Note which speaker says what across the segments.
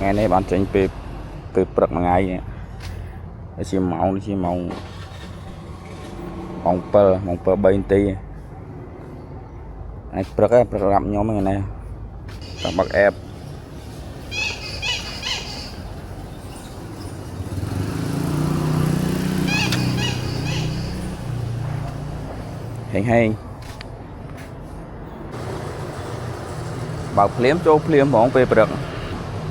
Speaker 1: ngày nay bạn tránh về bậc một ngày chỉ mong mong per bay tì anh bậc làm nhóm ngày này các bậc ép hình bảo phím bóng về bậc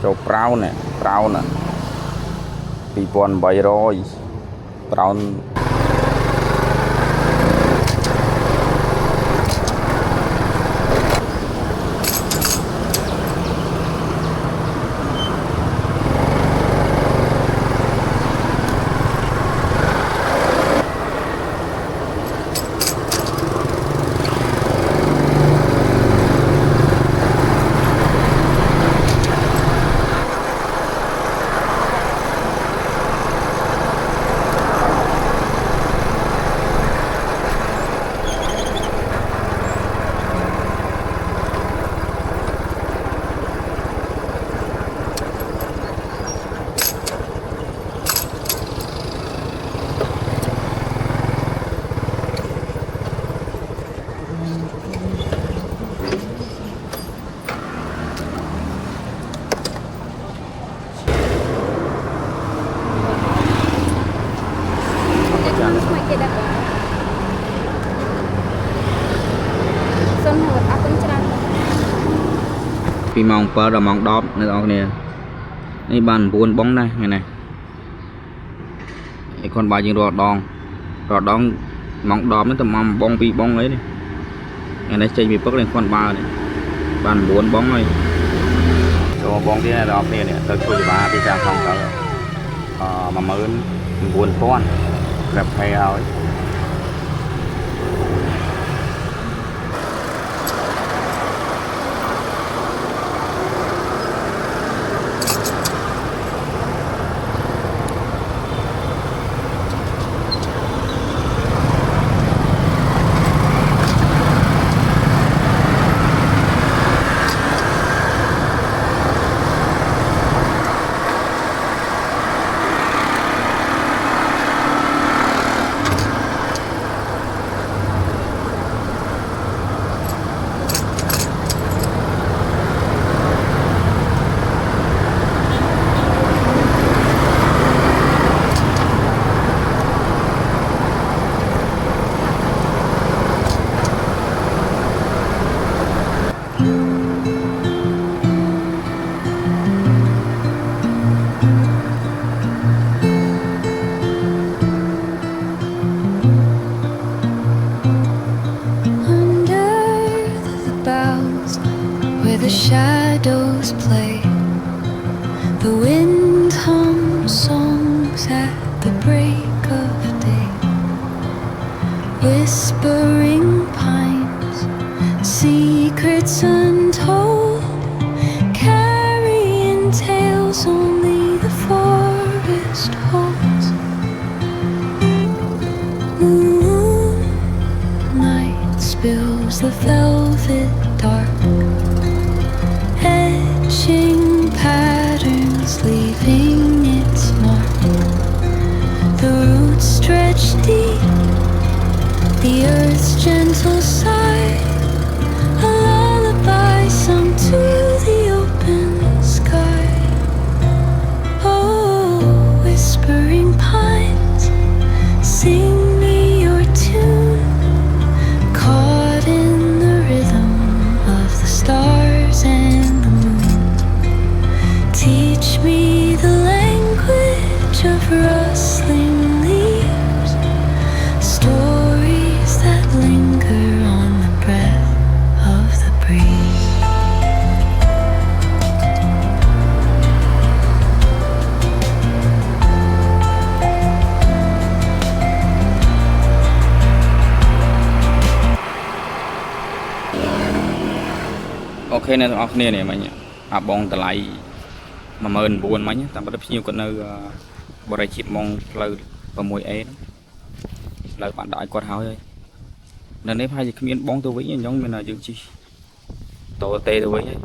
Speaker 1: cho brown nè 2,300 brownពីម៉ោង 7 ដល់ម៉ោង 10 នៅបងប្អូននេះបាន 9 បងដែរថ្ងៃនេះឯគាត់បើយើងរកដងម៉ោង 10 នេះតែម៉ោងបង 2 បងអីនេះថ្ងៃនេះចេញពីពឹកនេះគាត់បើនេះបាន 9 បងហើយចូលបងទៀតដល់គ្នានេះទៅជួយបាពីខាងផងទៅ19000 ប្រាប់ថៃឲ្យ
Speaker 2: Shadows play, the wind hums songs at the break of day. Whispering pines, secrets untold, carrying tales only the forest holds. Moonlight spills the velvet dark, patterns leaving its mark. The roots stretch deep, the earth's gentle sigh, a lullaby sung to the open sky. Oh, whispering pines, sing me your tune, caught in the rhythm of the stars and the moon. Teach me the language of rustling leaves, stories that linger on the breath of the breeze.
Speaker 1: Okay អ្នកទាំងអស់គ្នានេះមិញអាបងតម្លៃ 19000 មិញតាមពិតភ្ញៀវគាត់នៅបរិយាជីពម៉ងផ្លូវ 6A ផ្លូវបានដាក់ឲ្យគាត់ហើយនៅនេះប្រហែលជាគ្មានបងទៅវិញអញ្ចឹងមានតែយើងជិះតោតេទៅវិញហើយ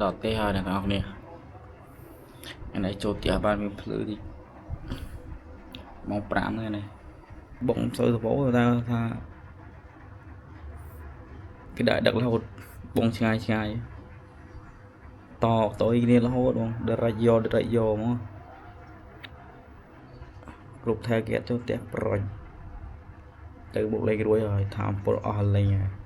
Speaker 1: ដល់ទេហើយអ្នកទាំងអស់គ្នាថ្ងៃនេះចូលផ្ទះបានមានភ្លឺតិចម៉ោង5ហ្នឹងនេះបងសូវសបោថាគេដាក់ដឹករហូតបងឆ្ងាយតគ្នារហូតបងដរិចយកមកគ្រប់ថែគេចូលផ្ទះប្រុចទៅបុកលេងរួយហើយថាអំពលអស់លេងហើយ